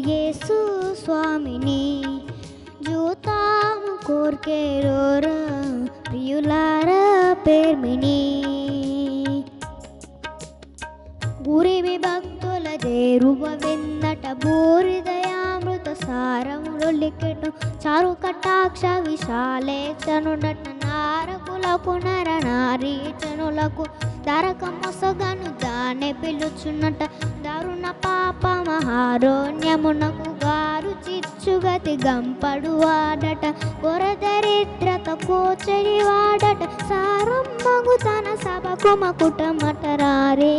యేసు స్వామిని జూతాము కోర్కేరోరా ప్రియులారా పేర్మిని గురివి భక్తుల చేరువ విందట భూరిదయామృత సారములు లిఖిటు చారు కటాక్ష విశాలేచనుడట నారకులకు నర నారీచనులకు దరక మొసగను దానే పిలుచున్నట దారుణ పాప మహారోణ్యమునకు గారు చిచ్చుగతి గంపడు వాడట కొరదరిద్రత కోచడి వాడట సారమ్మగు తన సభకు మకుటమటరారే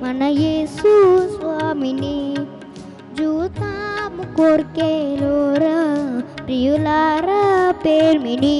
మన యేసు స్వామిని జూతాము కోర్కేలోరా ప్రియులారా పేర్మిని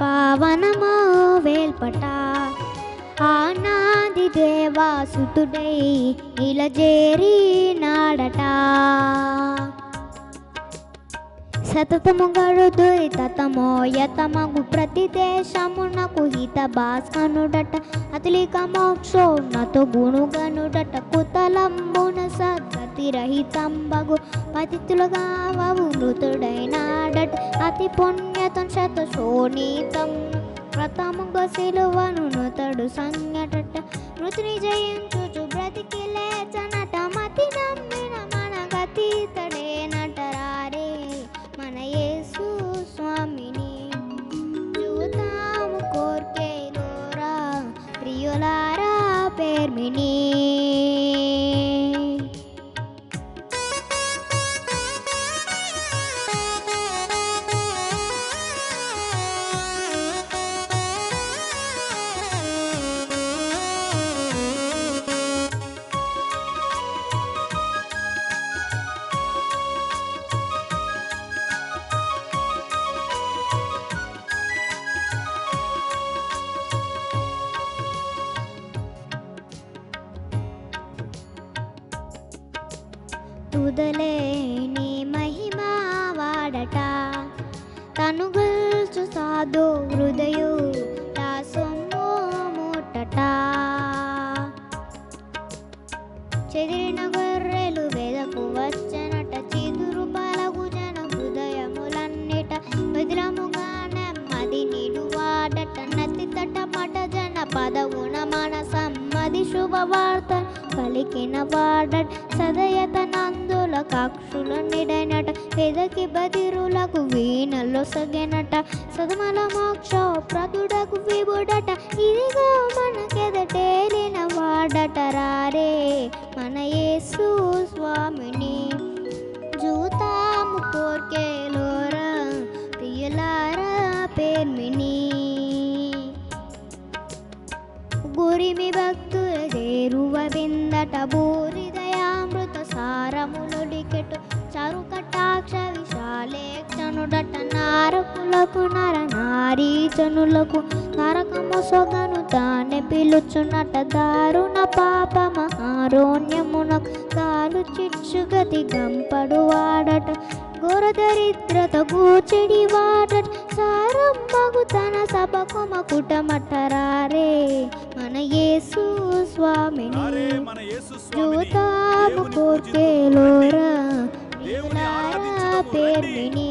పావనమో వేల్పట ఆనాది దేవాసుతుడై ఇలజేరి నాడట సతతము గడుదురి తతమో యతమగు ప్రతి దేశమునకు హిత భాస్కనుడట అతిలిక మోక్షోన్నత గుణుగనుడట కుతలంబున సద్గతి రహితంబగు పతితులుగా వవు మృతుడైనాడట అతి పుణ్యతం శత శోణీతం వ్రతముగ సిలువను నుతడు సంగటట మృతిని జయించుచు బ్రతికి లేచనట మతి నమ్మిన మన గతీతడే నటరారే మన యేసు స్వామిని జూతాము కోర్కేలోరా ప్రియులారా పేర్మిని తుదలేని మహిమా వాడట తను గల్చు సాధు హృదయు సొమ్ము ముట్టట చెదిరిన గొర్రెలు వెదకు వచ్చనట చిదురు పలగు జన హృదయములన్నిట బెదిరముగా నెమ్మది నిడు వాడట నతి తట మట జన పదవున మన సమ్మది శుభవార్త పలికిన వాడట సదయతనందుల కక్షులు నిడనట పెదకి బదిరులకు వీణలో సగెనట సదమల మోక్ష ప్రదుడకు విబుడట ఇదిగో మనకెదటేలిన వాడట రారే మన యేసు స్వామిని జూతాము కోర్కేలోరా ప్రియులారా పేర్మిని గురిమి భక్తుల చేరువ విందట భూరిదయామృత సారములు లిఖిటు చారు కటాక్ష విశాలేక్షనుడట నారకులకు నర నారీచనులకు నరకము సొగను తానే పిలుచున్నట దారుణ పాప మహారోణ్యమునకు కాలు చిచ్చుగతి గంపడు వాడట ఘోరదరిద్రత గూచెడి వాడట సారమ్మగు తన సభకు మకుటమటరారే మన యేసు స్వామిని జూతాము కోర్కేలోరా ప్రియులారా పేర్మిని